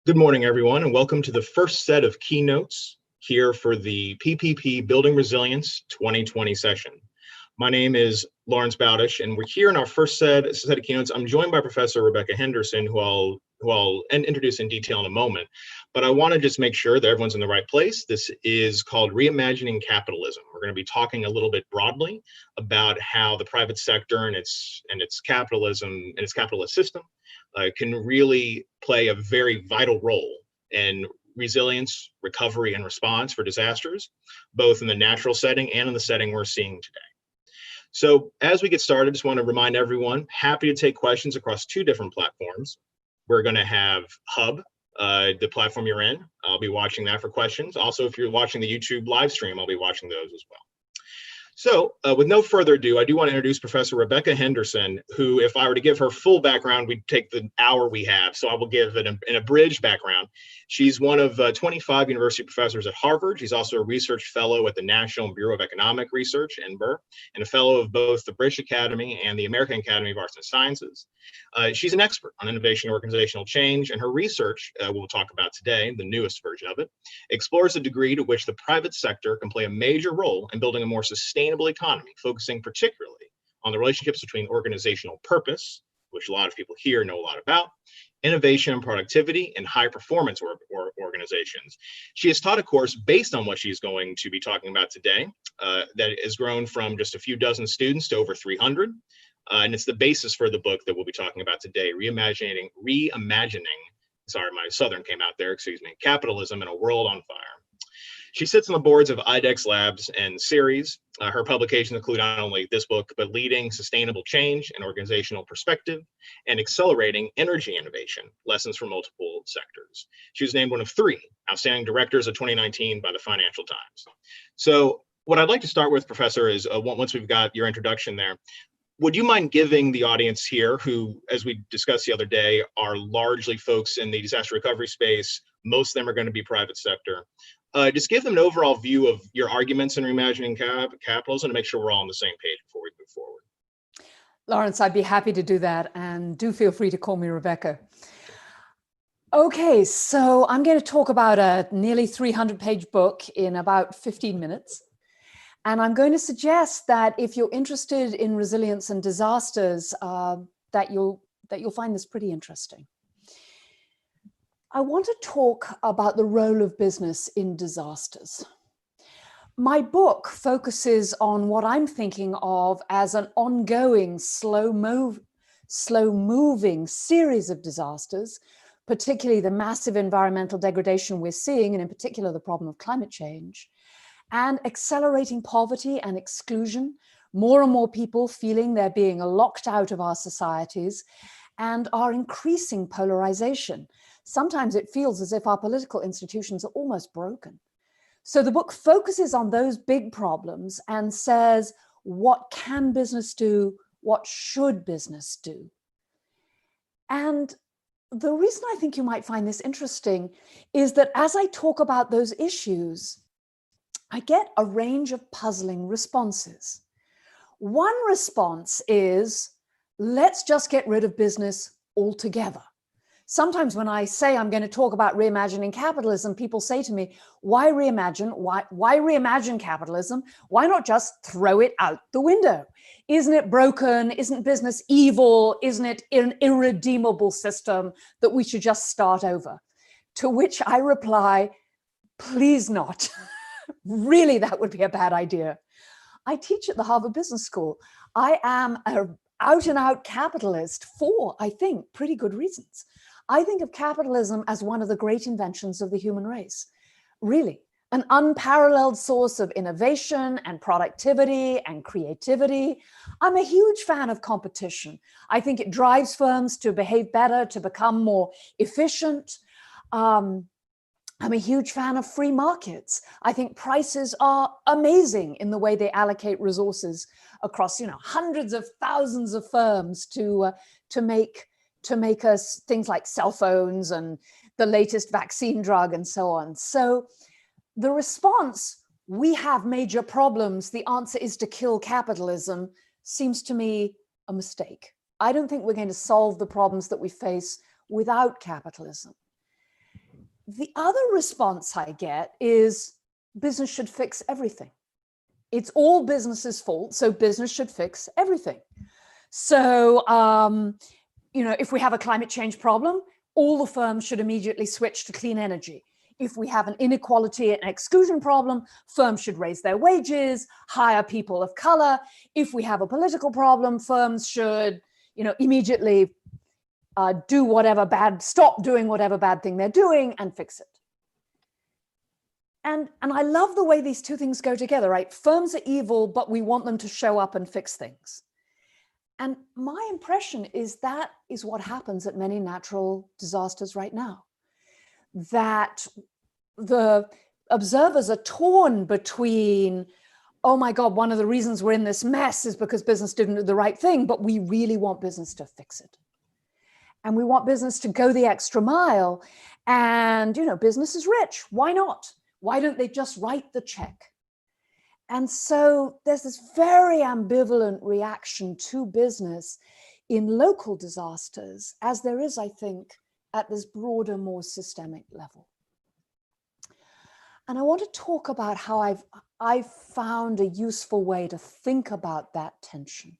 Good morning, everyone, and welcome to the first set of keynotes here for the PPP Building Resilience 2020 session. My name is Lawrence Bowdish, and we're here in our first set of keynotes. I'm joined by Professor Rebecca Henderson, who I'll introduce in detail in a moment. But I want to just make sure that everyone's in the right place. This is called Reimagining Capitalism. We're going to be talking a little bit broadly about how the private sector and its capitalism and its capitalist system can really play a very vital role in resilience, recovery, and response for disasters, both in the natural setting and in the setting we're seeing today. So as we get started, I just want to remind everyone, happy to take questions across two different platforms. We're going to have Hub, the platform you're in. I'll be watching that for questions. Also, if you're watching the YouTube live stream, I'll be watching those as well. So with no further ado, I do want to introduce Professor Rebecca Henderson, who, if I were to give her full background, we'd take the hour we have. So I will give it an abridged background. She's one of 25 university professors at Harvard. She's also a research fellow at the National Bureau of Economic Research, NBER, and a fellow of both the British Academy and the American Academy of Arts and Sciences. She's an expert on innovation and organizational change, and her research, we'll talk about today, the newest version of it, explores the degree to which the private sector can play a major role in building a more sustainable economy, focusing particularly on the relationships between organizational purpose, which a lot of people here know a lot about, innovation and productivity, and high performance organizations. She has taught a course based on what she's going to be talking about today that has grown from just a few dozen students to over 300. And it's the basis for the book that we'll be talking about today, Reimagining, sorry, my Southern came out there, excuse me, Capitalism in a World on Fire. She sits on the boards of IDEX Labs and Ceres. Her publications include not only this book, but Leading Sustainable Change and Organizational Perspective and Accelerating Energy Innovation, Lessons from Multiple Sectors. She was named one of 3 Outstanding Directors of 2019 by the Financial Times. So what I'd like to start with, Professor, is once we've got your introduction there, would you mind giving the audience here, who, as we discussed the other day, are largely folks in the disaster recovery space, most of them are going to be private sector, just give them an overall view of your arguments in reimagining capitalism to make sure we're all on the same page before we move forward. Lawrence, I'd be happy to do that, and do feel free to call me Rebecca. Okay, so I'm going to talk about a nearly 300-page book in about 15 minutes. And I'm going to suggest that if you're interested in resilience and disasters, that you'll find this pretty interesting. I want to talk about the role of business in disasters. My book focuses on what I'm thinking of as an ongoing, slow-moving series of disasters, particularly the massive environmental degradation we're seeing, and in particular the problem of climate change, and accelerating poverty and exclusion, more and more people feeling they're being locked out of our societies, and our increasing polarization. Sometimes it feels as if our political institutions are almost broken. So the book focuses on those big problems and says, what can business do? What should business do? And the reason I think you might find this interesting is that as I talk about those issues, I get a range of puzzling responses. One response is, let's just get rid of business altogether. Sometimes when I say I'm going to talk about reimagining capitalism, people say to me, why reimagine? Why reimagine capitalism? Why not just throw it out the window? Isn't it broken? Isn't business evil? Isn't it an irredeemable system that we should just start over? To which I reply, please not. Really, that would be a bad idea. I teach at the Harvard Business School. I am an out-and-out capitalist for, I think, pretty good reasons. I think of capitalism as one of the great inventions of the human race. Really, an unparalleled source of innovation and productivity and creativity. I'm a huge fan of competition. I think it drives firms to behave better, to become more efficient. I'm a huge fan of free markets. I think prices are amazing in the way they allocate resources across, hundreds of thousands of firms to make us things like cell phones and the latest vaccine drug and so on. So the response, we have major problems, the answer is to kill capitalism, seems to me a mistake. I don't think we're going to solve the problems that we face without capitalism. The other response I get is business should fix everything. It's all business's fault, so business should fix everything. So, if we have a climate change problem, all the firms should immediately switch to clean energy. If we have an inequality and exclusion problem, firms should raise their wages, hire people of color. If we have a political problem, firms should, immediately stop doing whatever bad thing they're doing and fix it. And I love the way these two things go together, right? Firms are evil, but we want them to show up and fix things. And my impression is that is what happens at many natural disasters right now. That the observers are torn between, oh my God, one of the reasons we're in this mess is because business didn't do the right thing, but we really want business to fix it. And we want business to go the extra mile. And, business is rich. Why not? Why don't they just write the check? And so there's this very ambivalent reaction to business in local disasters, as there is, I think, at this broader, more systemic level. And I want to talk about how I've found a useful way to think about that tension.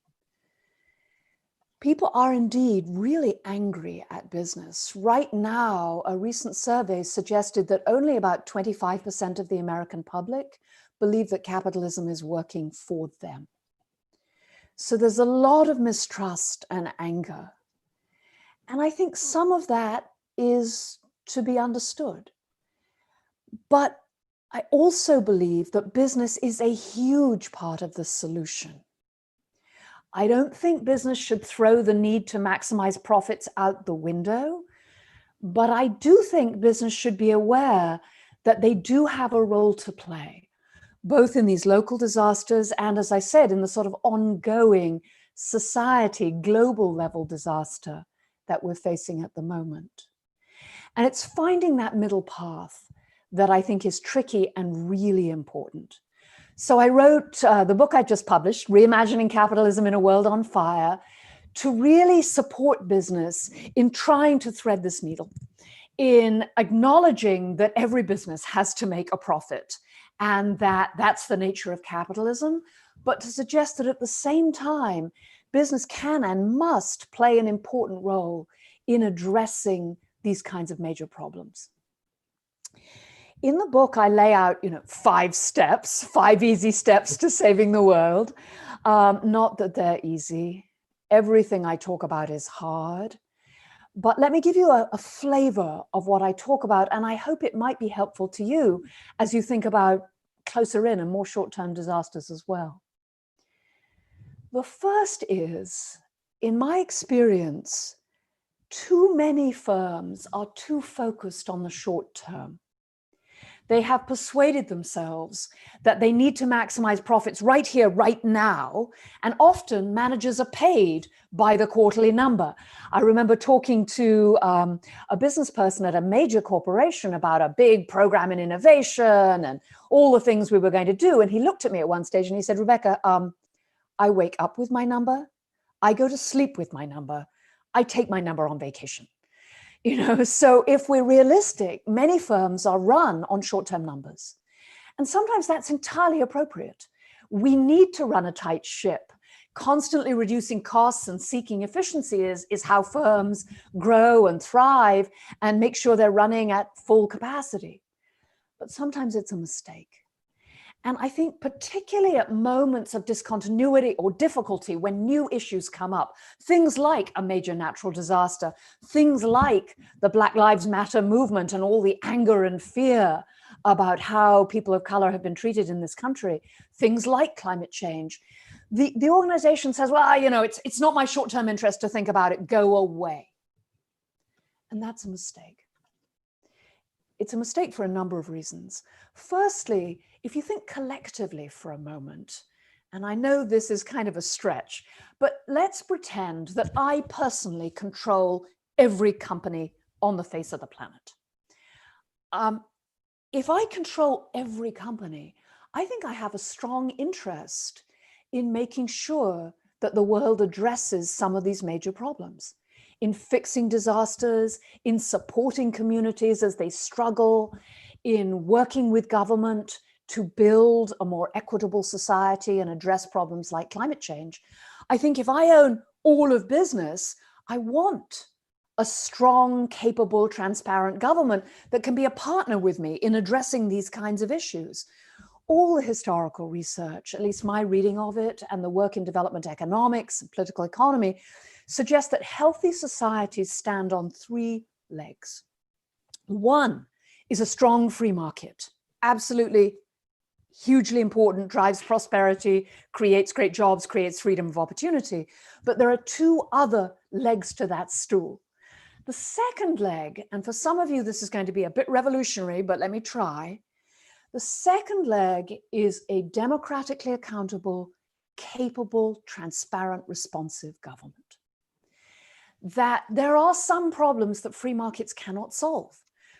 People are indeed really angry at business. Right now, a recent survey suggested that only about 25% of the American public believe that capitalism is working for them. So there's a lot of mistrust and anger. And I think some of that is to be understood. But I also believe that business is a huge part of the solution. I don't think business should throw the need to maximize profits out the window, but I do think business should be aware that they do have a role to play, both in these local disasters and, as I said, in the sort of ongoing society, global level disaster that we're facing at the moment. And it's finding that middle path that I think is tricky and really important. So I wrote the book I just published, Reimagining Capitalism in a World on Fire, to really support business in trying to thread this needle, in acknowledging that every business has to make a profit and that that's the nature of capitalism, but to suggest that at the same time, business can and must play an important role in addressing these kinds of major problems. In the book, I lay out, 5 easy steps to saving the world. Not that they're easy. Everything I talk about is hard. But let me give you a flavor of what I talk about, and I hope it might be helpful to you as you think about closer in and more short-term disasters as well. The first is, in my experience, too many firms are too focused on the short term. They have persuaded themselves that they need to maximize profits right here, right now. And often managers are paid by the quarterly number. I remember talking to a business person at a major corporation about a big program in innovation and all the things we were going to do. And he looked at me at one stage and he said, Rebecca, I wake up with my number. I go to sleep with my number. I take my number on vacation. So if we're realistic, many firms are run on short-term numbers. And sometimes that's entirely appropriate. We need to run a tight ship. Constantly reducing costs and seeking efficiency is how firms grow and thrive and make sure they're running at full capacity. But sometimes it's a mistake. And I think particularly at moments of discontinuity or difficulty when new issues come up, things like a major natural disaster, things like the Black Lives Matter movement and all the anger and fear about how people of color have been treated in this country, things like climate change, the organization says, well, it's not my short-term interest to think about it, go away. And that's a mistake. It's a mistake for a number of reasons. Firstly, if you think collectively for a moment, and I know this is kind of a stretch, but let's pretend that I personally control every company on the face of the planet. If I control every company, I think I have a strong interest in making sure that the world addresses some of these major problems, in fixing disasters, in supporting communities as they struggle, in working with government to build a more equitable society and address problems like climate change. I think if I own all of business, I want a strong, capable, transparent government that can be a partner with me in addressing these kinds of issues. All the historical research, at least my reading of it, and the work in development economics and political economy, suggests that healthy societies stand on three legs. One is a strong free market, absolutely hugely important, drives prosperity, creates great jobs, creates freedom of opportunity. But there are two other legs to that stool. The second leg, and for some of you this is going to be a bit revolutionary, but let me try. The second leg is a democratically accountable, capable, transparent, responsive government. That there are some problems that free markets cannot solve.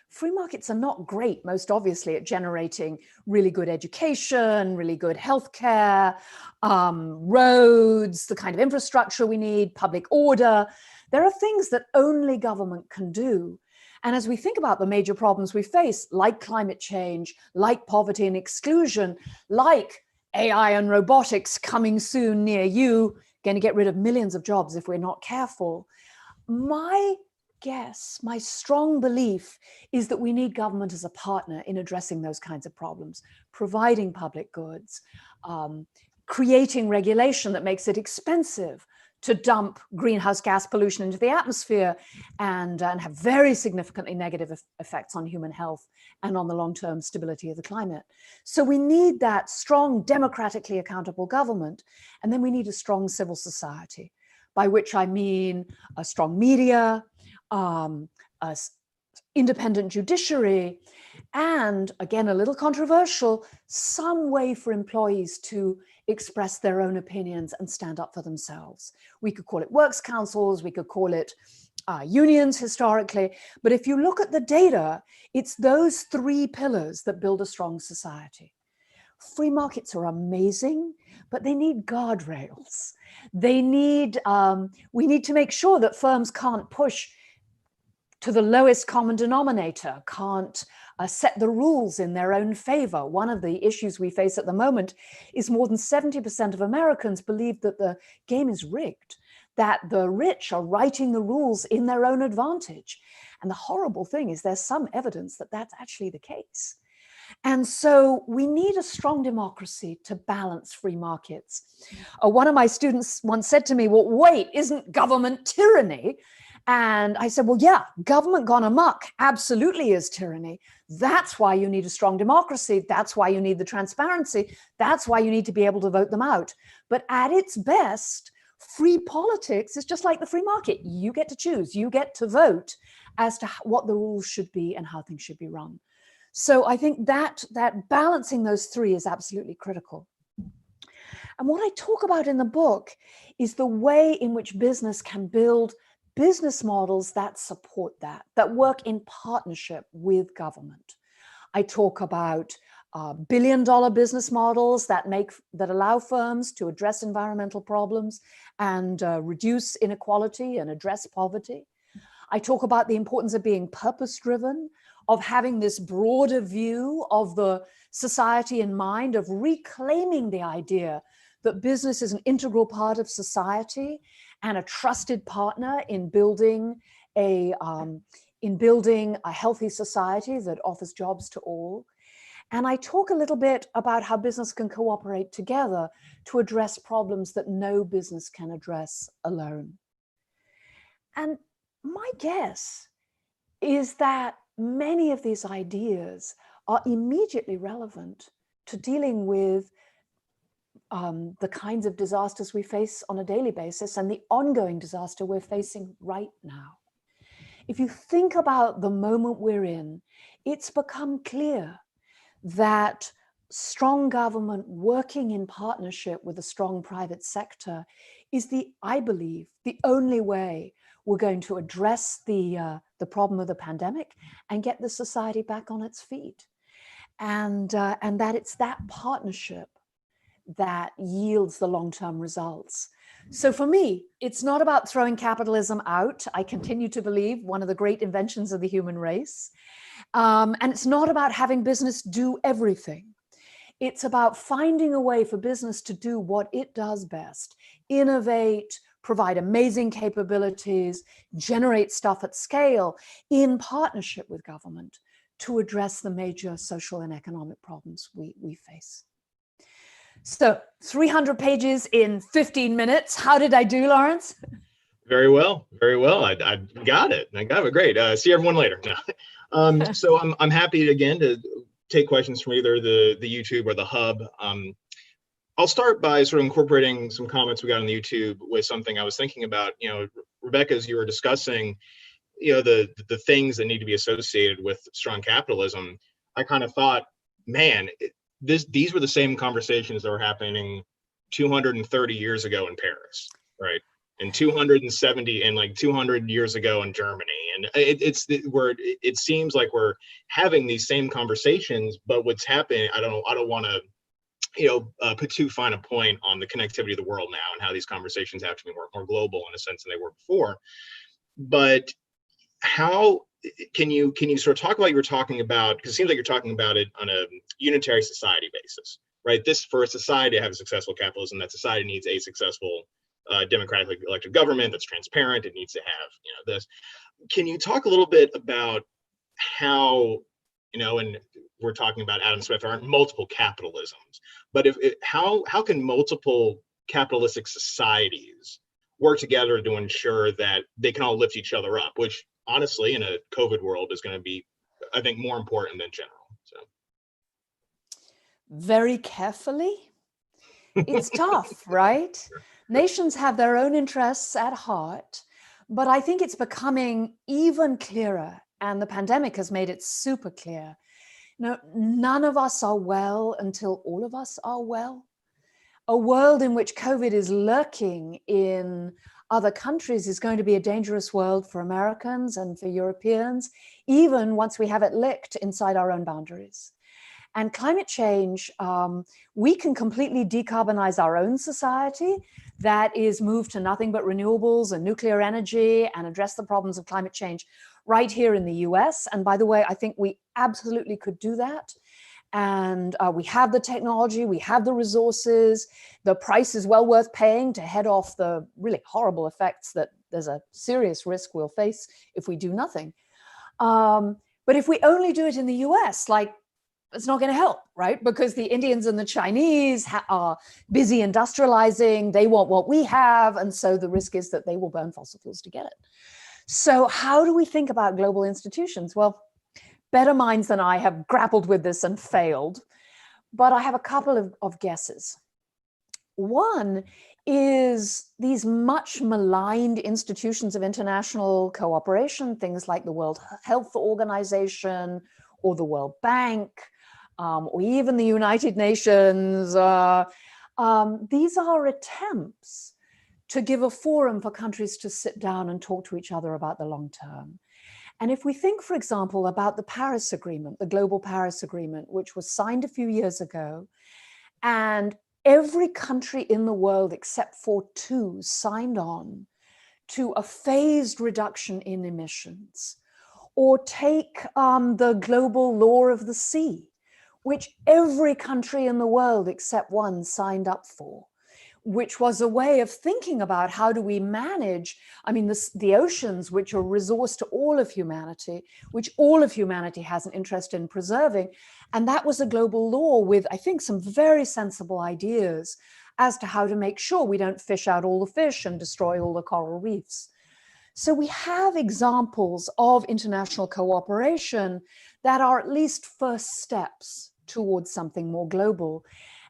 Free markets are not great, most obviously, at generating really good education, really good healthcare, roads, the kind of infrastructure we need, public order. There are things that only government can do. And as we think about the major problems we face, like climate change, like poverty and exclusion, like AI and robotics coming soon near you, going to get rid of millions of jobs if we're not careful. My guess, my strong belief is that we need government as a partner in addressing those kinds of problems, providing public goods, creating regulation that makes it expensive to dump greenhouse gas pollution into the atmosphere and have very significantly negative effects on human health and on the long-term stability of the climate. So we need that strong, democratically accountable government, and then we need a strong civil society, by which I mean a strong media, a independent judiciary, and again, a little controversial, some way for employees to express their own opinions and stand up for themselves. We could call it works councils, we could call it unions historically, but if you look at the data, it's those three pillars that build a strong society. Free markets are amazing, but they need guardrails. They need, we need to make sure that firms can't push to the lowest common denominator, can't set the rules in their own favor. One of the issues we face at the moment is more than 70% of Americans believe that the game is rigged, that the rich are writing the rules in their own advantage. And the horrible thing is there's some evidence that that's actually the case. And so we need a strong democracy to balance free markets. One of my students once said to me, well, wait, isn't government tyranny? And I said, well, yeah, government gone amok absolutely is tyranny. That's why you need a strong democracy. That's why you need the transparency. That's why you need to be able to vote them out. But at its best, free politics is just like the free market. You get to choose, you get to vote as to what the rules should be and how things should be run. So I think that balancing those three is absolutely critical. And what I talk about in the book is the way in which business can build business models that support that work in partnership with government. I talk about billion-dollar business models that allow firms to address environmental problems and reduce inequality and address poverty. I talk about the importance of being purpose-driven, of having this broader view of the society in mind, of reclaiming the idea that business is an integral part of society and a trusted partner in building a healthy society that offers jobs to all. And I talk a little bit about how business can cooperate together to address problems that no business can address alone. And my guess is that many of these ideas are immediately relevant to dealing with the kinds of disasters we face on a daily basis and the ongoing disaster we're facing right now. If you think about the moment we're in, it's become clear that strong government working in partnership with a strong private sector is I believe, the only way we're going to address the problem of the pandemic and get the society back on its feet. And that it's that partnership that yields the long-term results. So for me, it's not about throwing capitalism out. I continue to believe one of the great inventions of the human race. And it's not about having business do everything. It's about finding a way for business to do what it does best: innovate, provide amazing capabilities, generate stuff at scale in partnership with government to address the major social and economic problems we face. So 300 pages in 15 minutes. How did I do, Lawrence? Very well, very well. I got it. I got it. Great. See everyone later. No. So I'm happy again to take questions from either the YouTube or the hub. I'll start by sort of incorporating some comments we got on the YouTube with something I was thinking about. You know, Rebecca, as you were discussing, you know, the things that need to be associated with strong capitalism, I kind of thought, man, these were the same conversations that were happening 230 years ago in Paris, right? And 270 and like 200 years ago in Germany. And it seems like we're having these same conversations, but what's happening, I don't want to, put too fine a point on the connectivity of the world now and how these conversations have to be more global in a sense than they were before. But how can you sort of talk about what you were talking about? Because it seems like you're talking about it on a unitary society basis, right? For a society to have a successful capitalism, that society needs a successful democratically elected government that's transparent. It needs to have, this. Can you talk a little bit about how, and we're talking about Adam Smith, there aren't multiple capitalisms, but how can multiple capitalistic societies work together to ensure that they can all lift each other up, which honestly in a COVID world is going to be, I think, more important than general. So very carefully. It's tough, right? Nations have their own interests at heart, but I think it's becoming even clearer, and the pandemic has made it super clear. None of us are well until all of us are well. A world in which COVID is lurking in other countries is going to be a dangerous world for Americans and for Europeans, even once we have it licked inside our own boundaries. And climate change, we can completely decarbonize our own society, that is moved to nothing but renewables and nuclear energy and address the problems of climate change right here in the US. And by the way, I think we absolutely could do that. And we have the technology, we have the resources, the price is well worth paying to head off the really horrible effects that there's a serious risk we'll face if we do nothing. But if we only do it in the US, it's not going to help, right? Because the Indians and the Chinese are busy industrializing. They want what we have. And so the risk is that they will burn fossil fuels to get it. So how do we think about global institutions? Well, better minds than I have grappled with this and failed, but I have a couple of guesses. One is these much maligned institutions of international cooperation, things like the World Health Organization or the World Bank, or even the United Nations. These are attempts to give a forum for countries to sit down and talk to each other about the long term. And if we think, for example, about the Paris Agreement, the Global Paris Agreement, which was signed a few years ago, and every country in the world except for 2 signed on to a phased reduction in emissions. Or take the global law of the sea, which every country in the world except 1 signed up for, which was a way of thinking about how do we manage, the oceans, which are a resource to all of humanity, which all of humanity has an interest in preserving. And that was a global law with, I think, some very sensible ideas as to how to make sure we don't fish out all the fish and destroy all the coral reefs. So we have examples of international cooperation that are at least first steps towards something more global,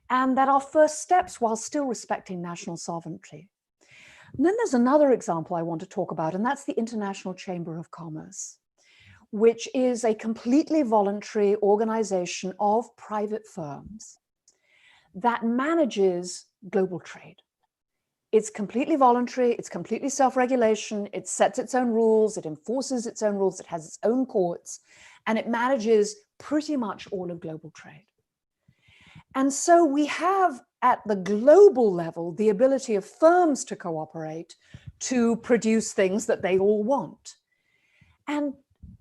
and that are first steps while still respecting national sovereignty. And then there's another example I want to talk about, and that's the International Chamber of Commerce, which is a completely voluntary organization of private firms that manages global trade. It's completely voluntary, it's completely self-regulation, it sets its own rules, it enforces its own rules, it has its own courts, and it manages pretty much all of global trade. And so we have at the global level, the ability of firms to cooperate to produce things that they all want. And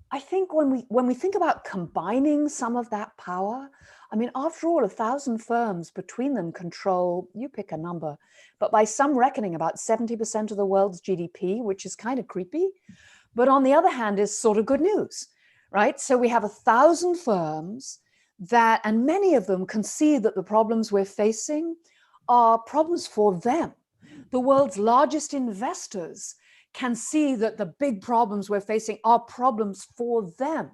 I think when we think about combining some of that power, I mean, after all, 1,000 firms between them control, you pick a number, but by some reckoning, about 70% of the world's GDP, which is kind of creepy, but on the other hand is sort of good news, right? So we have 1,000 firms that, and many of them can see that the problems we're facing are problems for them. The world's largest investors can see that the big problems we're facing are problems for them.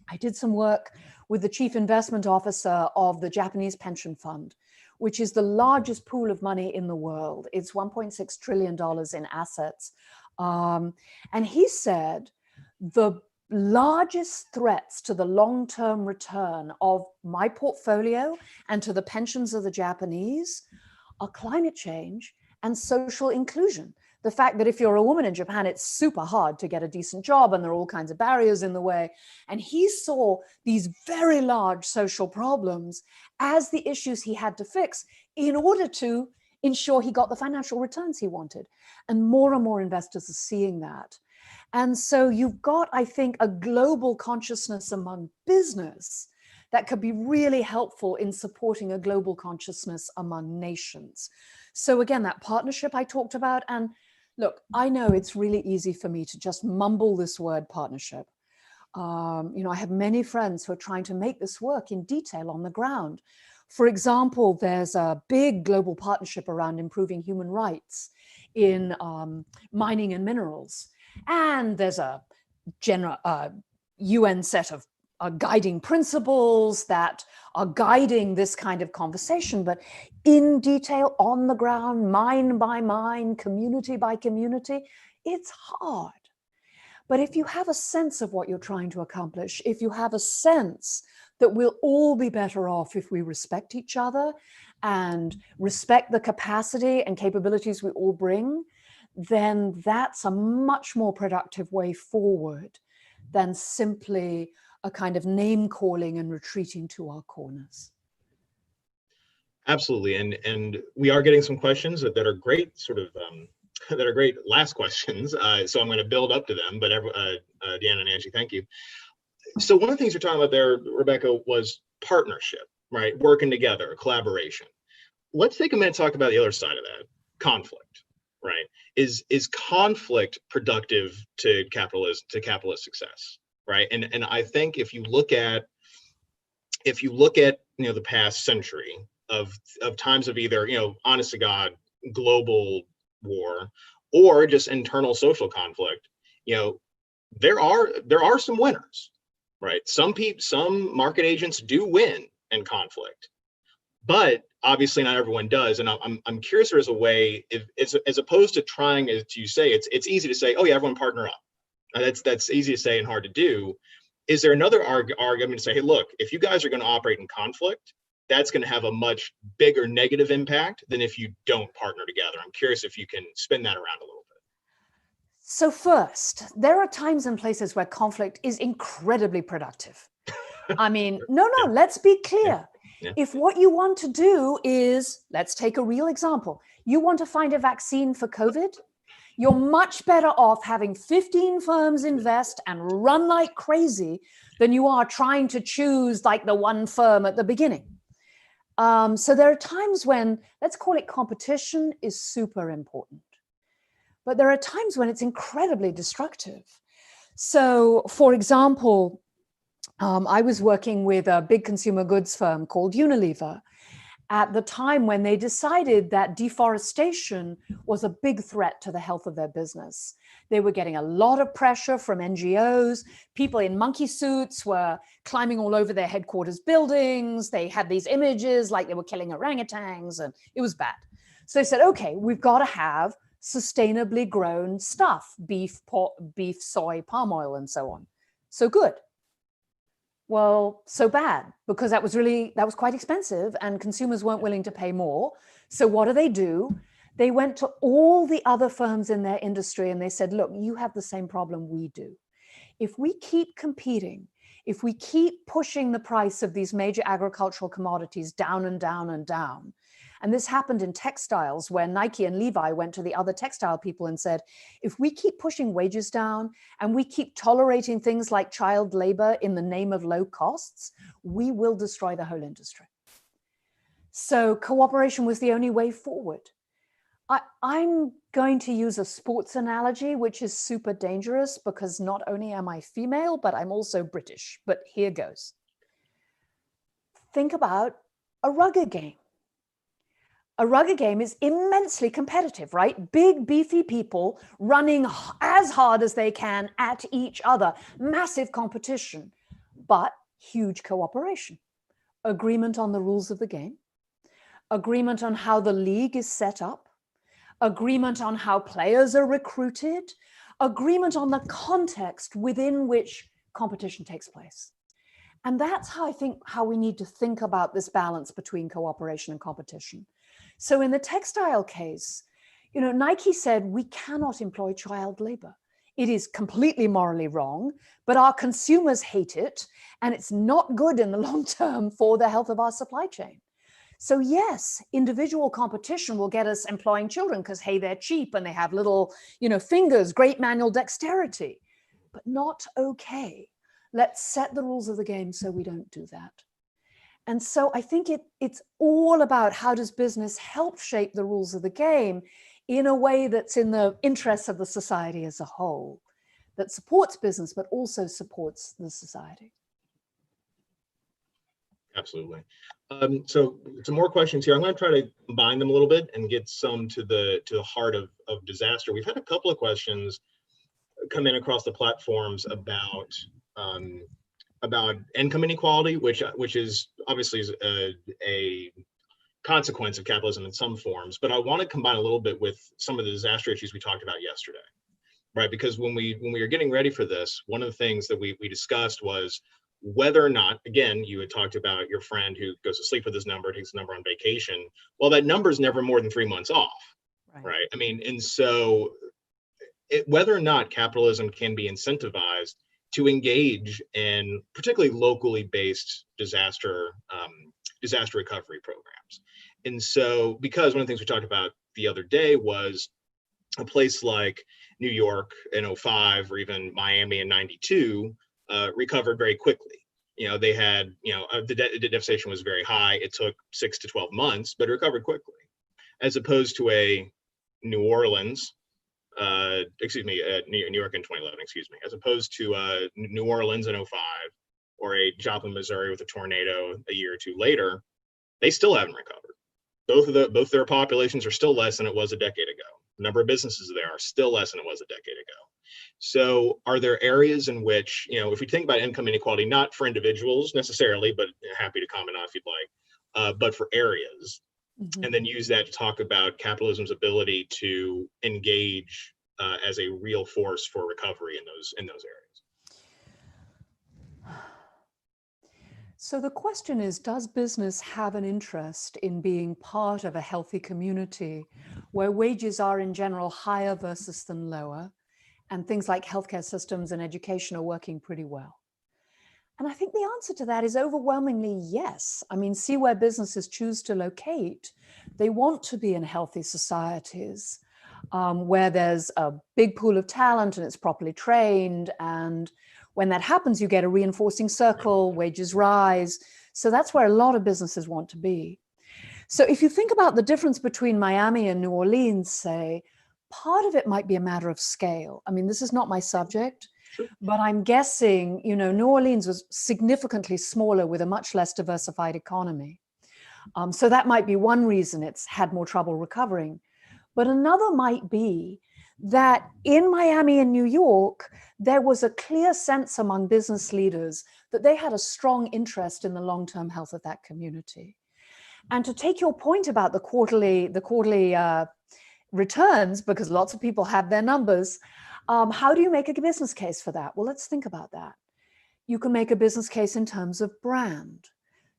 I did some work with the chief investment officer of the Japanese pension fund, which is the largest pool of money in the world. It's $1.6 trillion in assets. And he said the largest threats to the long-term return of my portfolio and to the pensions of the Japanese are climate change and social inclusion. The fact that if you're a woman in Japan, it's super hard to get a decent job and there are all kinds of barriers in the way. And he saw these very large social problems as the issues he had to fix in order to ensure he got the financial returns he wanted. And more investors are seeing that. And so you've got, I think, a global consciousness among business that could be really helpful in supporting a global consciousness among nations. So again, that partnership I talked about, and look, I know it's really easy for me to just mumble this word partnership. I have many friends who are trying to make this work in detail on the ground. For example, there's a big global partnership around improving human rights in mining and minerals. And there's a UN set of guiding principles that are guiding this kind of conversation, but in detail, on the ground, mine by mine, community by community, it's hard. But if you have a sense of what you're trying to accomplish, if you have a sense that we'll all be better off if we respect each other and respect the capacity and capabilities we all bring, then that's a much more productive way forward than simply a kind of name calling and retreating to our corners. Absolutely, and we are getting some questions that are great, that are great last questions. So I'm going to build up to them. But Deanna and Angie, thank you. So one of the things you're talking about there, Rebecca, was partnership, right? Working together, collaboration. Let's take a minute to talk about the other side of that, conflict, right? Is conflict productive to capitalist success? Right. And I think if you look at the past century of times of either, honest to God, global war or just internal social conflict, there are some winners, right? Some market agents do win in conflict, but obviously not everyone does. And I'm curious if there's a way, if as opposed to trying, as you say, it's easy to say, oh yeah, everyone partner up. That's easy to say and hard to do. Is there another argument to say, hey, look, if you guys are going to operate in conflict, that's going to have a much bigger negative impact than if you don't partner together? I'm curious if you can spin that around a little bit. So first, there are times and places where conflict is incredibly productive. I mean, no, let's be clear. Yeah. If what you want to do is, let's take a real example. You want to find a vaccine for COVID? You're much better off having 15 firms invest and run like crazy than you are trying to choose like the one firm at the beginning. So there are times when, let's call it competition, is super important. But there are times when it's incredibly destructive. So for example, I was working with a big consumer goods firm called Unilever at the time when they decided that deforestation was a big threat to the health of their business. They were getting a lot of pressure from NGOs. People in monkey suits were climbing all over their headquarters buildings. They had these images like they were killing orangutans, and it was bad. So they said, okay, we've got to have sustainably grown stuff, beef, soy, palm oil, and so on. So good. Well, so bad, because that was quite expensive and consumers weren't willing to pay more. So what do? They went to all the other firms in their industry and they said, look, you have the same problem we do. If we keep competing, if we keep pushing the price of these major agricultural commodities down and down and down, And this happened in textiles, where Nike and Levi went to the other textile people and said, if we keep pushing wages down and we keep tolerating things like child labor in the name of low costs, we will destroy the whole industry. So cooperation was the only way forward. I'm going to use a sports analogy, which is super dangerous because not only am I female, but I'm also British. But here goes. Think about a rugby game. A rugby game is immensely competitive, right? Big, beefy people running as hard as they can at each other. Massive competition, but huge cooperation. Agreement on the rules of the game. Agreement on how the league is set up. Agreement on how players are recruited, agreement on the context within which competition takes place. And that's how we need to think about this balance between cooperation and competition. So in the textile case, Nike said we cannot employ child labor. It is completely morally wrong, but our consumers hate it, and it's not good in the long term for the health of our supply chain. So yes, individual competition will get us employing children because, hey, they're cheap and they have little, fingers, great manual dexterity, but not okay. Let's set the rules of the game so we don't do that. And so I think it's all about how does business help shape the rules of the game in a way that's in the interests of the society as a whole, that supports business, but also supports the society. Absolutely. So some more questions here. I'm going to try to combine them a little bit and get some to the heart of disaster. We've had a couple of questions come in across the platforms about income inequality, which is obviously a consequence of capitalism in some forms. But I want to combine a little bit with some of the disaster issues we talked about yesterday, right? Because when we were getting ready for this, one of the things that we discussed was whether or not, again, you had talked about your friend who goes to sleep with his number, takes the number on vacation. Well, that number is never more than 3 months off, right? I mean, and so whether or not capitalism can be incentivized to engage in particularly locally based disaster recovery programs. And so, because one of the things we talked about the other day was a place like New York in 2005 or even Miami in 92 recovered very quickly. They had, the devastation was very high. It took 6 to 12 months, but it recovered quickly, as opposed to a New Orleans, New York in 2011, as opposed to New Orleans in 2005 or a Joplin, Missouri with a tornado a year or two later. They still haven't recovered. Both their populations are still less than it was a decade ago. The number of businesses there are still less than it was a decade ago. So are there areas in which, if we think about income inequality, not for individuals necessarily, but happy to comment on if you'd like, but for areas, and then use that to talk about capitalism's ability to engage as a real force for recovery in those areas? So the question is, does business have an interest in being part of a healthy community where wages are in general higher versus than lower, and things like healthcare systems and education are working pretty well? And I think the answer to that is overwhelmingly yes. I mean, see where businesses choose to locate. They want to be in healthy societies where there's a big pool of talent and it's properly trained. And when that happens, you get a reinforcing circle, wages rise. So that's where a lot of businesses want to be. So if you think about the difference between Miami and New Orleans, say, part of it might be a matter of scale. I mean, this is not my subject, but I'm guessing, New Orleans was significantly smaller with a much less diversified economy. So that might be one reason it's had more trouble recovering. But another might be that in Miami and New York, there was a clear sense among business leaders that they had a strong interest in the long-term health of that community. And to take your point about the quarterly returns, because lots of people have their numbers, how do you make a business case for that? Well, let's think about that. You can make a business case in terms of brand.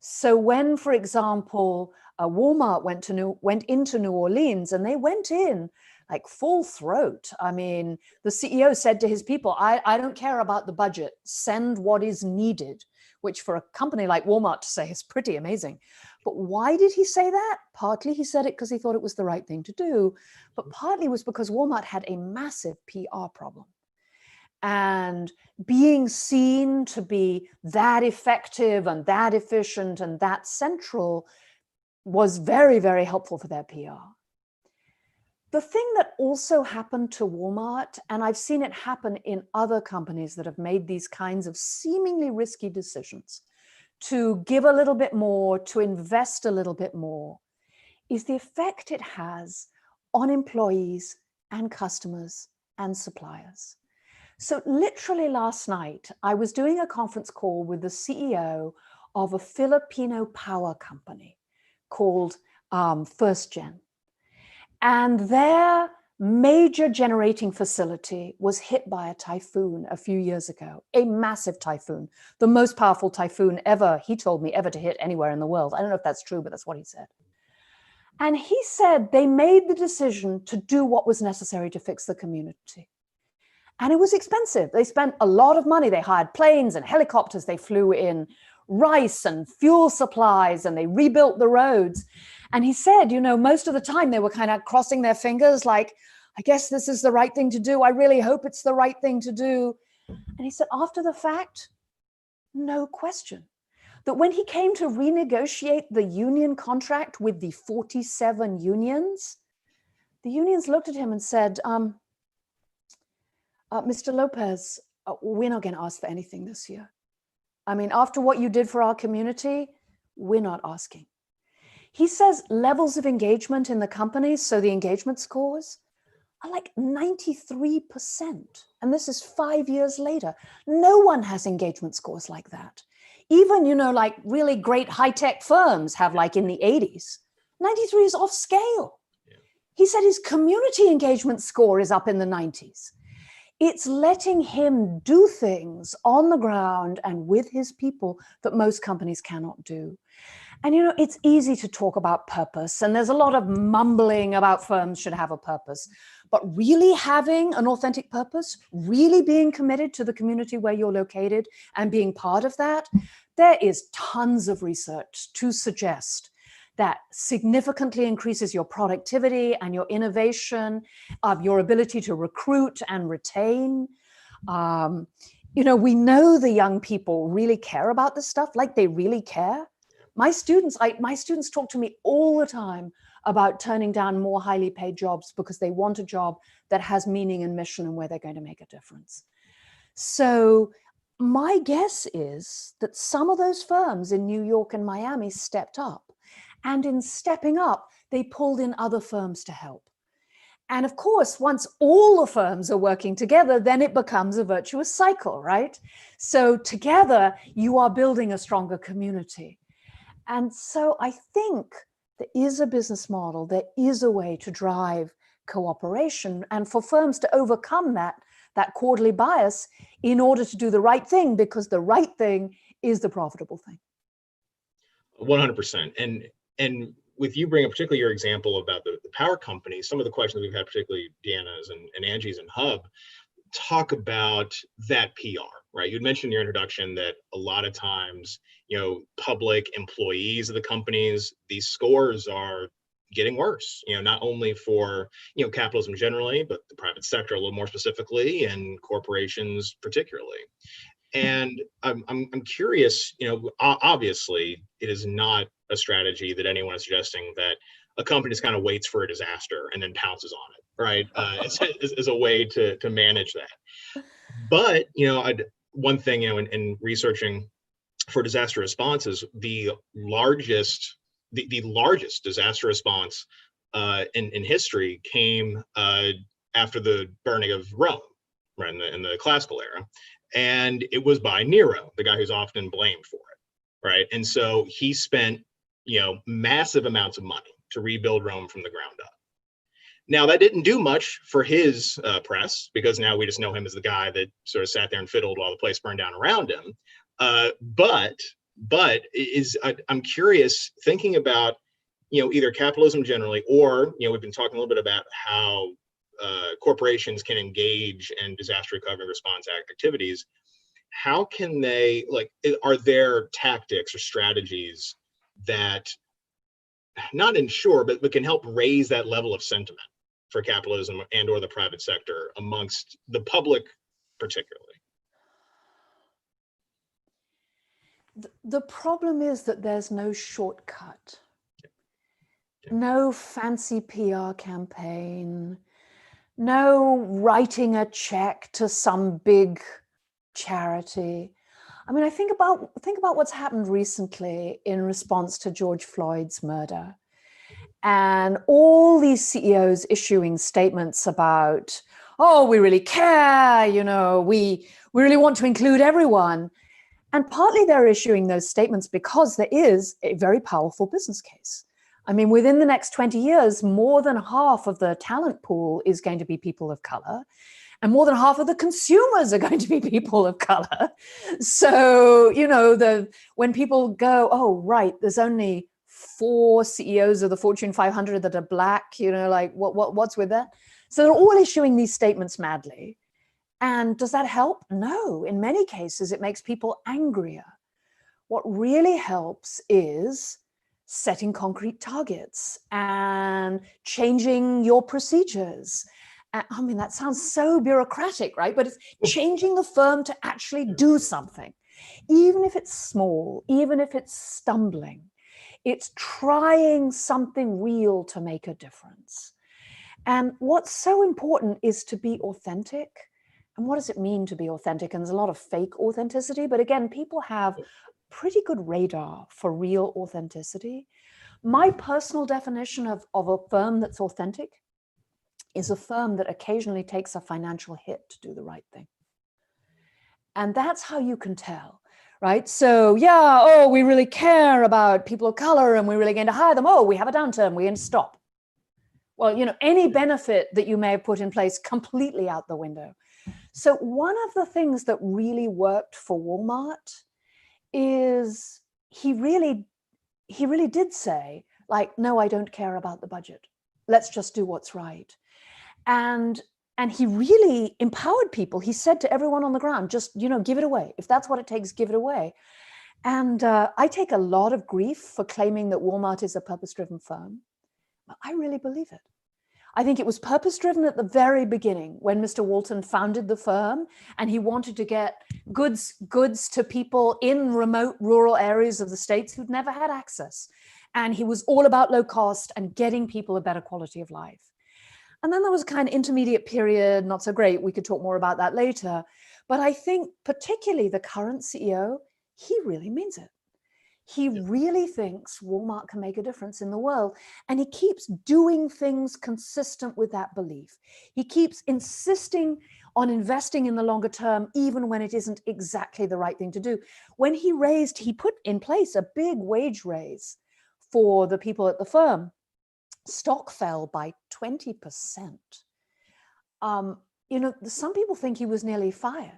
So when, for example, Walmart went into New Orleans, and they went in like full throat. I mean, the CEO said to his people, I don't care about the budget, send what is needed. which for a company like Walmart to say is pretty amazing. But why did he say that? Partly he said it because he thought it was the right thing to do, but partly was because Walmart had a massive PR problem. And being seen to be that effective and that efficient and that central was very, very helpful for their PR. The thing that also happened to Walmart, and I've seen it happen in other companies that have made these kinds of seemingly risky decisions to give a little bit more, to invest a little bit more, is the effect it has on employees and customers and suppliers. So literally last night, I was doing a conference call with the CEO of a Filipino power company called First Gen. And their major generating facility was hit by a typhoon a few years ago, a massive typhoon, the most powerful typhoon ever, he told me, ever to hit anywhere in the world. I don't know if that's true, but that's what he said. And he said they made the decision to do what was necessary to fix the community. And it was expensive. They spent a lot of money. They hired planes and helicopters. They flew in rice and fuel supplies, and they rebuilt the roads. And he said, you know, most of the time they were kind of crossing their fingers like, I guess this is the right thing to do. I really hope it's the right thing to do. And he said, after the fact, no question that when he came to renegotiate the union contract with the 47 unions, the unions looked at him and said, Mr. Lopez, we're not going to ask for anything this year. I mean, after what you did for our community, we're not asking. He says levels of engagement in the companies, so the engagement scores, are like 93%. And this is 5 years later. No one has engagement scores like that. Even, you know, like really great high-tech firms have like in the 80s. 93 is off scale. Yeah. He said his community engagement score is up in the 90s. It's letting him do things on the ground and with his people that most companies cannot do. And, you know, it's easy to talk about purpose, and there's a lot of mumbling about firms should have a purpose, but really having an authentic purpose, really being committed to the community where you're located and being part of that, there is tons of research to suggest that significantly increases your productivity and your innovation, your ability to recruit and retain. You know, we know the young people really care about this stuff, like they really care. My students talk to me all the time about turning down more highly paid jobs because they want a job that has meaning and mission and where they're going to make a difference. So my guess is that some of those firms in New York and Miami stepped up. And in stepping up, they pulled in other firms to help. And of course, once all the firms are working together, then it becomes a virtuous cycle, right? So together, you are building a stronger community. And so I think there is a business model, there is a way to drive cooperation and for firms to overcome that quarterly bias in order to do the right thing, because the right thing is the profitable thing. 100%. And with you bringing up particularly your example about the power companies, some of the questions we've had, particularly Deanna's and Angie's and Hub, talk about that PR, right? You'd mentioned in your introduction that a lot of times, you know, public employees of the companies, these scores are getting worse, you know, not only for, you know, capitalism generally, but the private sector a little more specifically, and corporations particularly. And I'm curious, you know, obviously it is not a strategy that anyone is suggesting that a company just kind of waits for a disaster and then pounces on it, right? As a way to manage that. But, you know, one thing, you know, in researching for disaster responses, the largest disaster response in history came after the burning of Rome, right, in the classical era. And it was by Nero, the guy who's often blamed for it, right? And so he spent, you know, massive amounts of money to rebuild Rome from the ground up. Now, that didn't do much for his press, because now we just know him as the guy that sort of sat there and fiddled while the place burned down around him. But I'm curious, thinking about, you know, either capitalism generally, or, you know, we've been talking a little bit about how corporations can engage in disaster recovery response activities. how can they, are there tactics or strategies that not ensure, but can help raise that level of sentiment for capitalism and or the private sector amongst the public particularly? The problem is that there's no shortcut, no fancy PR campaign, no writing a check to some big charity. I mean, I think about what's happened recently in response to George Floyd's murder, and all these CEOs issuing statements about, oh, we really care, we really want to include everyone. And partly they're issuing those statements because there is a very powerful business case. I mean, within the next 20 years, more than half of the talent pool is going to be people of color, and more than half of the consumers are going to be people of color. So, when people go, oh, right, there's only 4 CEOs of the Fortune 500 that are Black, what's with that? So they're all issuing these statements madly. And does that help? No. In many cases, it makes people angrier. What really helps is setting concrete targets and changing your procedures. I mean, that sounds so bureaucratic, right? But it's changing the firm to actually do something. Even if it's small, even if it's stumbling, it's trying something real to make a difference. And what's so important is to be authentic. And what does it mean to be authentic? And there's a lot of fake authenticity, but again, people have pretty good radar for real authenticity. My personal definition of a firm that's authentic is a firm that occasionally takes a financial hit to do the right thing. And that's how you can tell, right? So we really care about people of color and we're really going to hire them. Oh, we have a downturn, we're going to stop. Well, any benefit that you may have put in place completely out the window. So one of the things that really worked for Walmart is he really did say, no, I don't care about the budget. Let's just do what's right. And he really empowered people. He said to everyone on the ground, just, give it away. If that's what it takes, give it away. And I take a lot of grief for claiming that Walmart is a purpose-driven firm, but I really believe it. I think it was purpose-driven at the very beginning when Mr. Walton founded the firm and he wanted to get goods to people in remote rural areas of the States who'd never had access. And he was all about low cost and getting people a better quality of life. And then there was a kind of intermediate period, not so great. We could talk more about that later. But I think particularly the current CEO, he really means it. He really thinks Walmart can make a difference in the world. And he keeps doing things consistent with that belief. He keeps insisting on investing in the longer term, even when it isn't exactly the right thing to do. When he put in place a big wage raise for the people at the firm. Stock fell by 20%. Some people think he was nearly fired.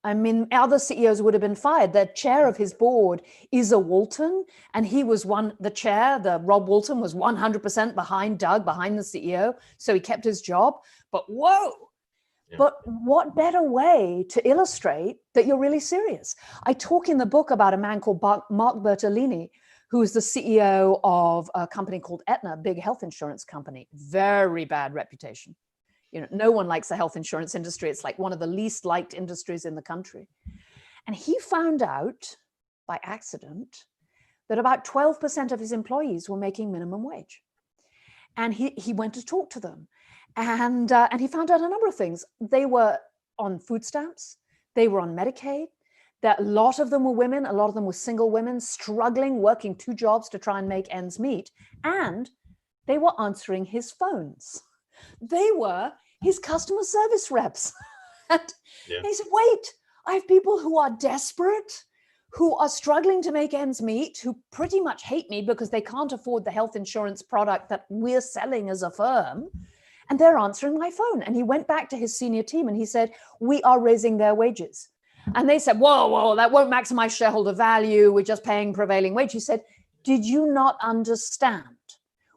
I mean, other CEOs would have been fired. The chair of his board is a Walton, and he was Rob Walton was 100% behind Doug, behind the CEO, so he kept his job. But whoa, but what better way to illustrate that you're really serious? I talk in the book about a man called Mark Bertolini, who is the CEO of a company called Aetna, a big health insurance company, very bad reputation. No one likes the health insurance industry. It's like one of the least liked industries in the country. And he found out by accident that about 12% of his employees were making minimum wage. And he went to talk to them. And he found out a number of things. They were on food stamps. They were on Medicaid. That a lot of them were women. A lot of them were single women struggling, working 2 jobs to try and make ends meet. And they were answering his phones. They were his customer service reps. And they said, wait, I have people who are desperate, who are struggling to make ends meet, who pretty much hate me because they can't afford the health insurance product that we're selling as a firm. And they're answering my phone. And he went back to his senior team and he said, we are raising their wages. And they said, whoa, that won't maximize shareholder value. We're just paying prevailing wage. He said, did you not understand?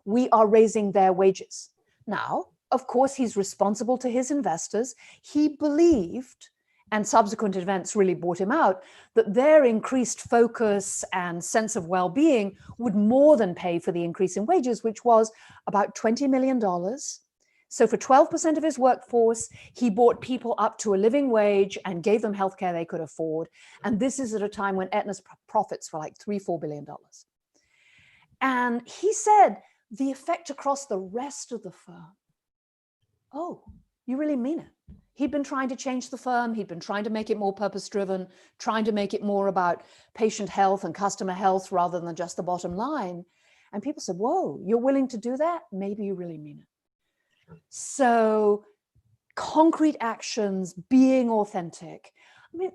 We are raising their wages. Now, of course, he's responsible to his investors. He believed and subsequent events really brought him out, that their increased focus and sense of well-being would more than pay for the increase in wages, which was about $20 million. So for 12% of his workforce, he brought people up to a living wage and gave them healthcare they could afford. And this is at a time when Aetna's profits were like $3-4 billion. And he said the effect across the rest of the firm, oh, you really mean it? He'd been trying to change the firm. He'd been trying to make it more purpose-driven, trying to make it more about patient health and customer health rather than just the bottom line. And people said, whoa, you're willing to do that? Maybe you really mean it. So concrete actions, being authentic. I mean,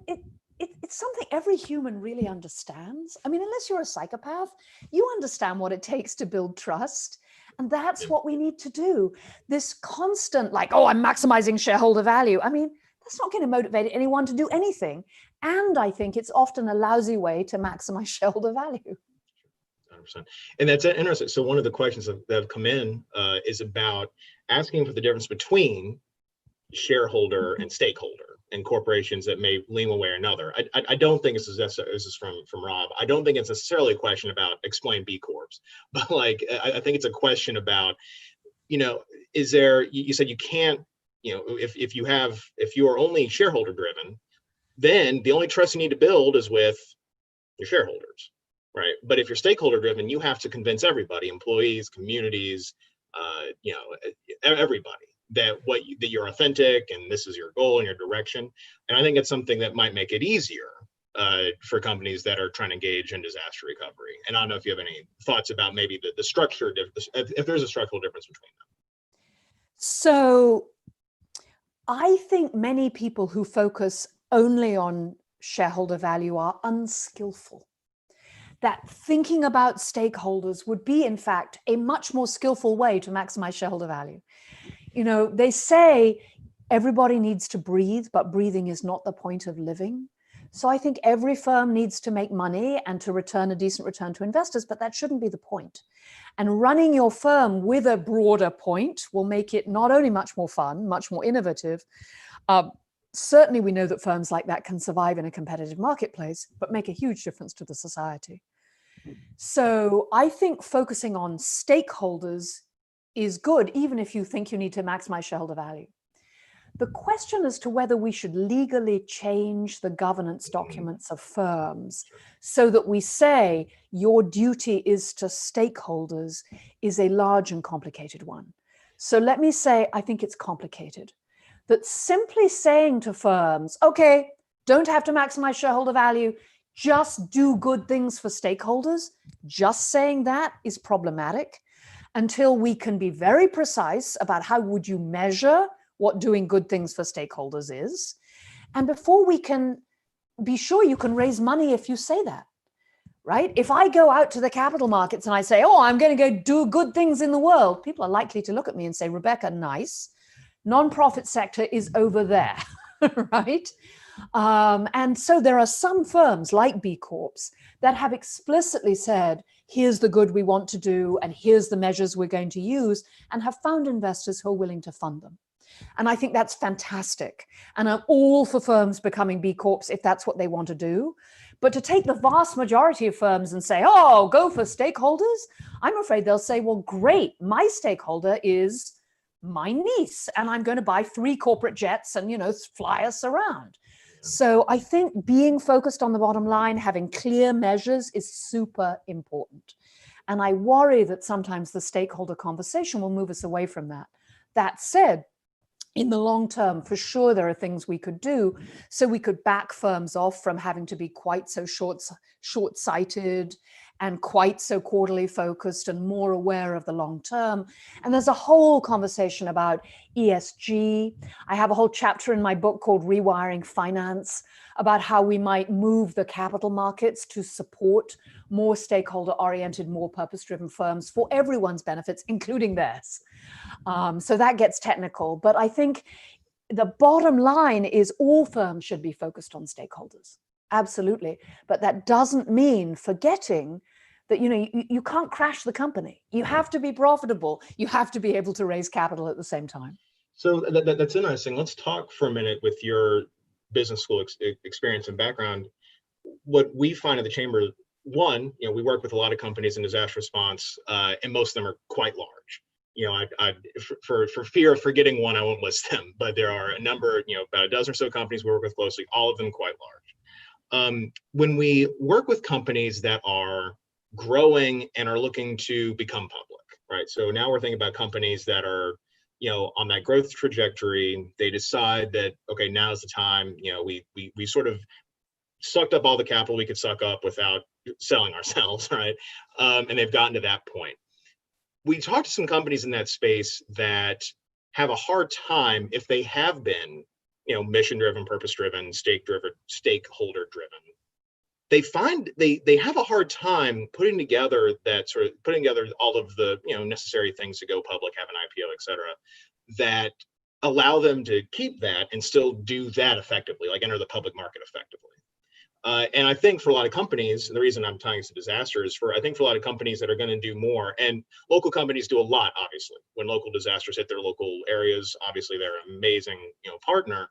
it's something every human really understands. I mean, unless you're a psychopath, you understand what it takes to build trust. And that's what we need to do. This constant, like, oh, I'm maximizing shareholder value. I mean, that's not going to motivate anyone to do anything. And I think it's often a lousy way to maximize shareholder value. 100%. And that's interesting. So one of the questions that have come in is about asking for the difference between shareholder and stakeholder in corporations that may lean one way or another. I don't think this is from Rob. I don't think it's necessarily a question about explain B Corps, but like I think it's a question about, is there, you said you can't, if you are only shareholder driven, then the only trust you need to build is with your shareholders, right? But if you're stakeholder driven, you have to convince everybody, employees, communities, everybody, that you're authentic and this is your goal and your direction. And I think it's something that might make it easier for companies that are trying to engage in disaster recovery. And I don't know if you have any thoughts about maybe the structure, if there's a structural difference between them. So I think many people who focus only on shareholder value are unskillful. That thinking about stakeholders would be, in fact, a much more skillful way to maximize shareholder value. They say everybody needs to breathe, but breathing is not the point of living. So I think every firm needs to make money and to return a decent return to investors, but that shouldn't be the point. And running your firm with a broader point will make it not only much more fun, much more innovative. Certainly we know that firms like that can survive in a competitive marketplace, but make a huge difference to the society. So I think focusing on stakeholders is good, even if you think you need to maximize shareholder value. The question as to whether we should legally change the governance documents of firms so that we say your duty is to stakeholders is a large and complicated one. So let me say, I think it's complicated. That simply saying to firms, okay, don't have to maximize shareholder value, just do good things for stakeholders, just saying that is problematic until we can be very precise about how would you measure what doing good things for stakeholders is. And before we can be sure you can raise money if you say that, right? If I go out to the capital markets and I say, oh, I'm going to go do good things in the world, people are likely to look at me and say, Rebecca, nice. Nonprofit sector is over there, right? And so there are some firms like B Corps that have explicitly said, here's the good we want to do, and here's the measures we're going to use, and have found investors who are willing to fund them. And I think that's fantastic. And I'm all for firms becoming B Corps if that's what they want to do. But to take the vast majority of firms and say, oh, go for stakeholders, I'm afraid they'll say, well, great, my stakeholder is my niece, and I'm going to buy 3 corporate jets and, fly us around. So I think being focused on the bottom line, having clear measures is super important. And I worry that sometimes the stakeholder conversation will move us away from that. That said, in the long term, for sure, there are things we could do so we could back firms off from having to be quite so short-sighted and quite so quarterly focused and more aware of the long term. And there's a whole conversation about ESG. I have a whole chapter in my book called Rewiring Finance about how we might move the capital markets to support more stakeholder-oriented, more purpose-driven firms for everyone's benefits, including theirs. So that gets technical, but I think the bottom line is all firms should be focused on stakeholders. Absolutely. But that doesn't mean forgetting that, you can't crash the company. You have to be profitable. You have to be able to raise capital at the same time. So that's interesting. Let's talk for a minute with your business school experience and background, what we find at the chamber, one, we work with a lot of companies in disaster response, and most of them are quite large. For fear of forgetting one, I won't list them, but there are a number, about a dozen or so companies we work with closely, all of them quite large. When we work with companies that are growing and are looking to become public, right? So now we're thinking about companies that are, on that growth trajectory. They decide that, okay, now's the time. We sort of sucked up all the capital we could suck up without selling ourselves, right? And they've gotten to that point. We talked to some companies in that space that have a hard time, if they have been, mission-driven, purpose-driven, stakeholder-driven. They find they have a hard time putting together all of the necessary things to go public, have an IPO, et cetera, that allow them to keep that and still do that effectively, like enter the public market effectively. And I think for a lot of companies, the reason I'm tying this to disaster is I think for a lot of companies that are going to do more, and local companies do a lot, obviously. When local disasters hit their local areas, obviously they're an amazing partner.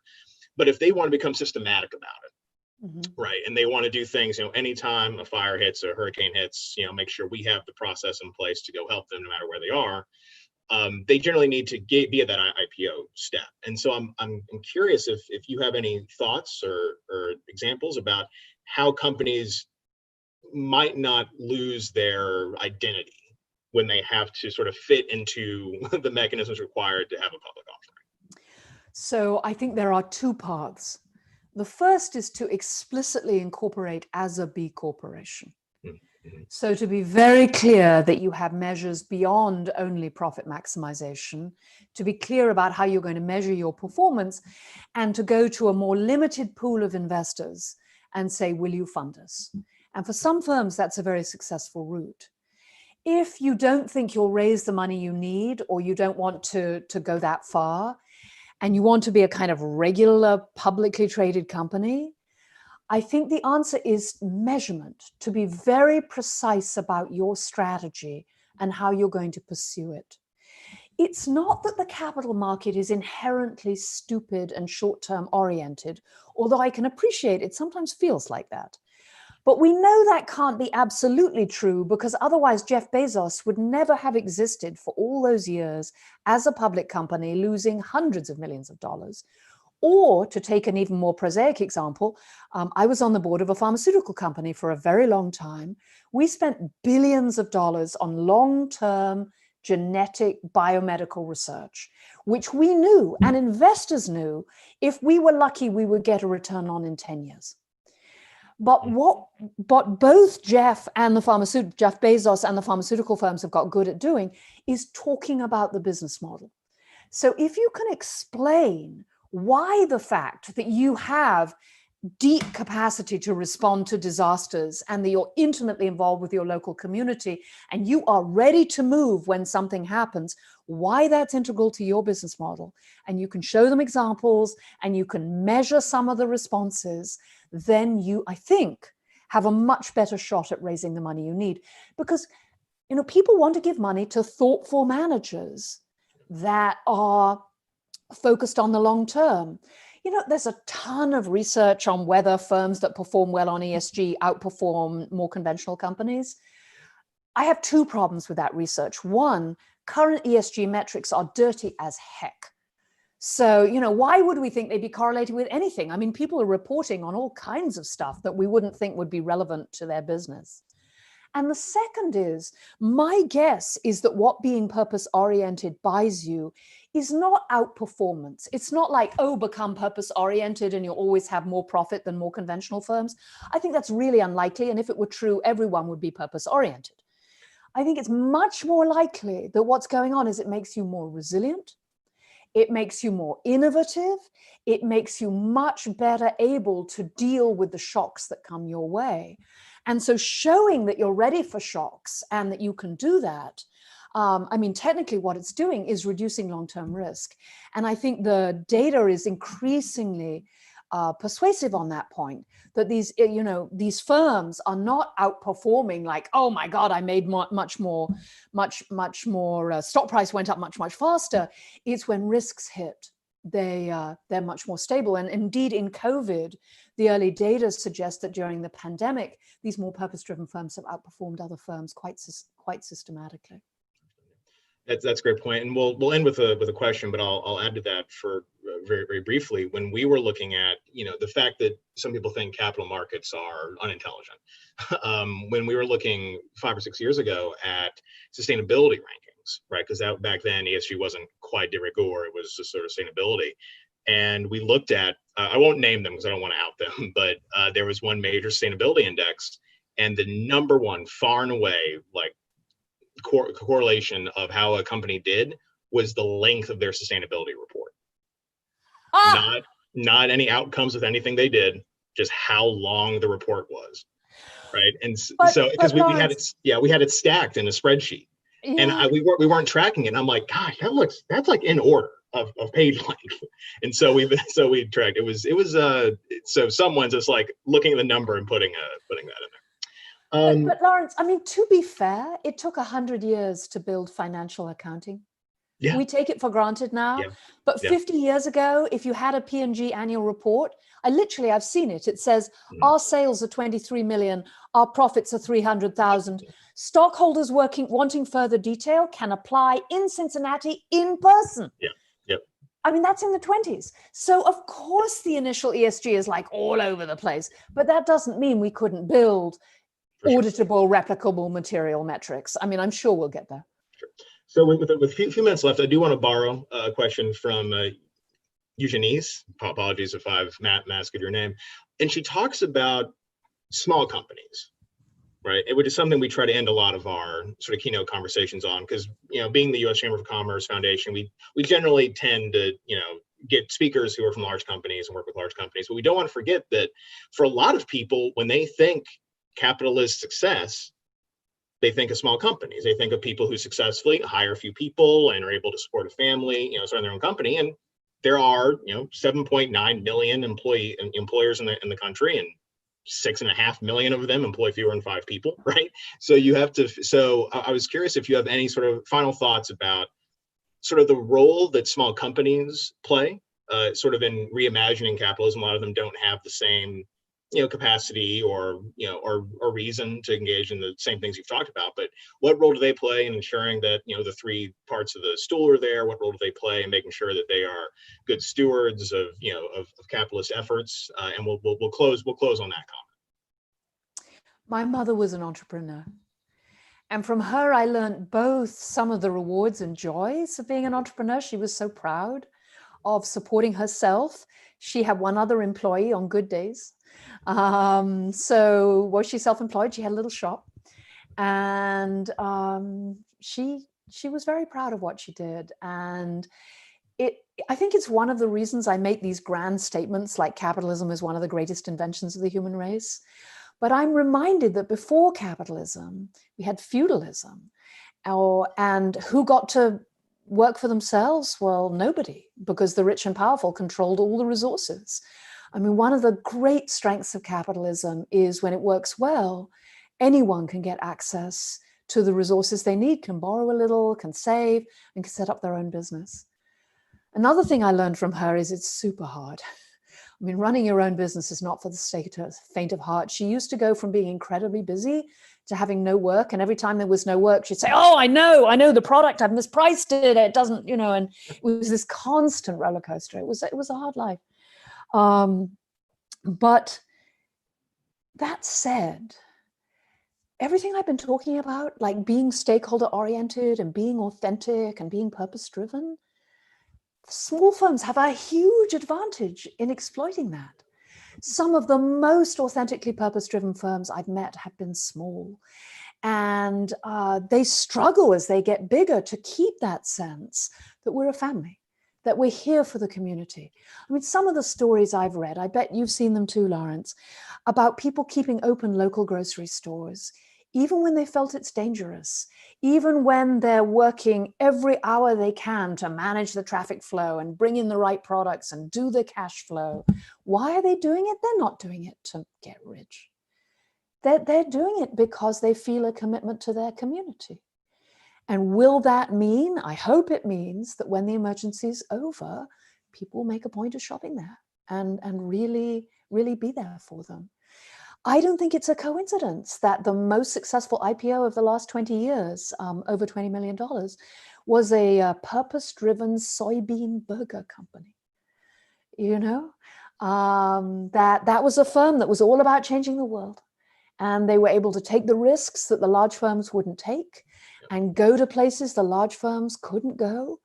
But if they want to become systematic about it, mm-hmm. right, and they want to do things, anytime a fire hits, a hurricane hits, make sure we have the process in place to go help them no matter where they are. They generally need to be at that IPO step. And so I'm curious if you have any thoughts or examples about how companies might not lose their identity when they have to sort of fit into the mechanisms required to have a public offering. So I think there are two paths. The first is to explicitly incorporate as a B corporation. So to be very clear that you have measures beyond only profit maximization, to be clear about how you're going to measure your performance, and to go to a more limited pool of investors and say, will you fund us? And for some firms, that's a very successful route. If you don't think you'll raise the money you need, or you don't want to go that far, and you want to be a kind of regular publicly traded company, I think the answer is measurement, to be very precise about your strategy and how you're going to pursue it. It's not that the capital market is inherently stupid and short-term oriented, although I can appreciate it sometimes feels like that. But we know that can't be absolutely true, because otherwise Jeff Bezos would never have existed for all those years as a public company, losing hundreds of millions of dollars. Or, to take an even more prosaic example, I was on the board of a pharmaceutical company for a very long time. We spent billions of dollars on long-term genetic biomedical research, which we knew and investors knew if we were lucky, we would get a return on in 10 years. But both Jeff Bezos and the pharmaceutical firms have got good at doing is talking about the business model. So if you can explain why the fact that you have deep capacity to respond to disasters and that you're intimately involved with your local community and you are ready to move when something happens, why that's integral to your business model, and you can show them examples and you can measure some of the responses, then you, I think, have a much better shot at raising the money you need. Because, people want to give money to thoughtful managers that are focused on the long term. There's a ton of research on whether firms that perform well on ESG outperform more conventional companies. I have two problems with that research. One, current ESG metrics are dirty as heck. So, why would we think they'd be correlated with anything? I mean, people are reporting on all kinds of stuff that we wouldn't think would be relevant to their business. And the second is, my guess is that what being purpose-oriented buys you is not outperformance. It's not like, become purpose-oriented and you'll always have more profit than more conventional firms. I think that's really unlikely. And if it were true, everyone would be purpose-oriented. I think it's much more likely that what's going on is it makes you more resilient. It makes you more innovative. It makes you much better able to deal with the shocks that come your way. And so showing that you're ready for shocks and that you can do that, technically what it's doing is reducing long-term risk. And I think the data is increasingly persuasive on that point, that these firms are not outperforming like, oh my God, I made much more, stock price went up much faster. It's when risks hit, they're much more stable. And indeed, in COVID, the early data suggests that during the pandemic, these more purpose-driven firms have outperformed other firms quite systematically. That's a great point, and we'll end with a question, but I'll add to that for very briefly. When we were looking at the fact that some people think capital markets are unintelligent, when we were looking 5 or 6 years ago at sustainability rankings, right? Because that back then ESG wasn't quite de rigueur; it was just sort of sustainability, and we looked at I won't name them because I don't want to out them, but there was one major sustainability index, and the number one, far and away, like correlation of how a company did was the length of their sustainability report. Not any outcomes with anything they did, just how long the report was, right? And so because we had it stacked in a spreadsheet, and we weren't tracking it, and I'm like, gosh, that's like in order of page length. And so we tracked it was so someone's just like looking at the number and putting that in there. But Lawrence, I mean, to be fair, it took 100 years to build financial accounting. Yeah. We take it for granted now. Yeah. But 50 years ago, if you had a P&G annual report, I've seen it. It says our sales are 23 million, our profits are 300,000. Stockholders wanting further detail can apply in Cincinnati in person. Yeah. Yep. I mean, that's in the 20s. So of course the initial ESG is like all over the place, but that doesn't mean we couldn't build auditable, replicable material metrics. I mean, I'm sure we'll get there. Sure. So with a few minutes left, I do want to borrow a question from Eugenice. Apologies if I've masked your name. And she talks about small companies, right? Which is something we try to end a lot of our sort of keynote conversations on, because being the U.S. Chamber of Commerce Foundation, we generally tend to get speakers who are from large companies and work with large companies. But we don't want to forget that for a lot of people, when they think capitalist success, they think of small companies. They think of people who successfully hire a few people and are able to support a family, start their own company. And there are, 7.9 million employers in the country, and 6.5 million of them employ fewer than 5 people, right? So I was curious if you have any sort of final thoughts about sort of the role that small companies play, sort of in reimagining capitalism. A lot of them don't have the same capacity or reason to engage in the same things you've talked about, but what role do they play in ensuring that the 3 parts of the stool are there? What role do they play in making sure that they are good stewards of capitalist efforts? And we'll close on that comment. My mother was an entrepreneur, and from her I learned both some of the rewards and joys of being an entrepreneur. She was so proud of supporting herself. She had one other employee on good days. So was she self-employed? She had a little shop, and she was very proud of what she did. And I think it's one of the reasons I make these grand statements like capitalism is one of the greatest inventions of the human race. But I'm reminded that before capitalism, we had feudalism, and who got to work for themselves? Well, nobody, because the rich and powerful controlled all the resources. I mean, one of the great strengths of capitalism is when it works well, anyone can get access to the resources they need, can borrow a little, can save, and can set up their own business. Another thing I learned from her is it's super hard. I mean, running your own business is not for the faint of heart. She used to go from being incredibly busy to having no work. And every time there was no work, she'd say, oh, I know the product, I've mispriced it. It doesn't, and it was this constant roller coaster. It was a hard life. But that said, everything I've been talking about, like being stakeholder oriented and being authentic and being purpose driven, small firms have a huge advantage in exploiting that. Some of the most authentically purpose-driven firms I've met have been small, and they struggle as they get bigger to keep that sense that we're a family, that we're here for the community. I mean, some of the stories I've read, I bet you've seen them too, Lawrence, about people keeping open local grocery stores, even when they felt it's dangerous, even when they're working every hour they can to manage the traffic flow and bring in the right products and do the cash flow. Why are they doing it? They're not doing it to get rich. They're doing it because they feel a commitment to their community. And will that mean, I hope it means, that when the emergency is over, people make a point of shopping there and really, really be there for them. I don't think it's a coincidence that the most successful IPO of the last 20 years, over $20 million, was a purpose-driven soybean burger company. You know, that was a firm that was all about changing the world. And they were able to take the risks that the large firms wouldn't take and go to places the large firms couldn't go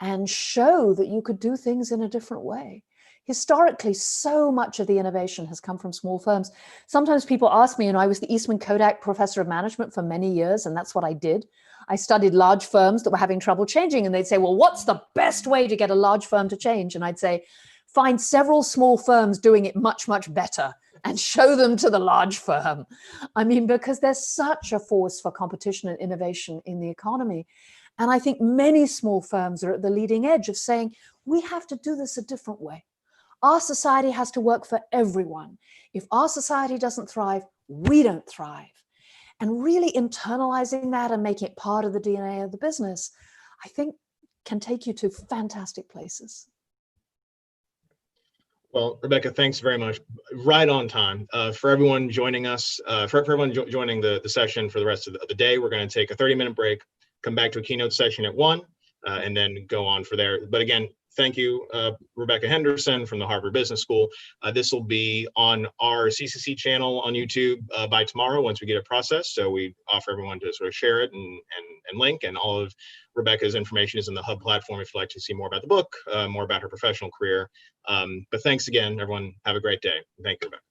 and show that you could do things in a different way. Historically, so much of the innovation has come from small firms. Sometimes people ask me, and I was the Eastman Kodak professor of management for many years, and that's what I did. I studied large firms that were having trouble changing, and they'd say, well, what's the best way to get a large firm to change? And I'd say, find several small firms doing it much, much better and show them to the large firm. I mean, because there's such a force for competition and innovation in the economy. And I think many small firms are at the leading edge of saying, we have to do this a different way. Our society has to work for everyone. If our society doesn't thrive, we don't thrive. And really internalizing that and making it part of the DNA of the business, I think can take you to fantastic places. Well, Rebecca, thanks very much. Right on time. For everyone joining us, for everyone joining the session for the rest of the day, we're going to take a 30-minute break, come back to a keynote session at 1, and then go on for there. But again, thank you, Rebecca Henderson from the Harvard Business School. This will be on our CCC channel on YouTube by tomorrow once we get it processed. So we offer everyone to sort of share it and link, and all of Rebecca's information is in the Hub platform if you'd like to see more about the book, more about her professional career. But thanks again, everyone. Have a great day. Thank you, Rebecca.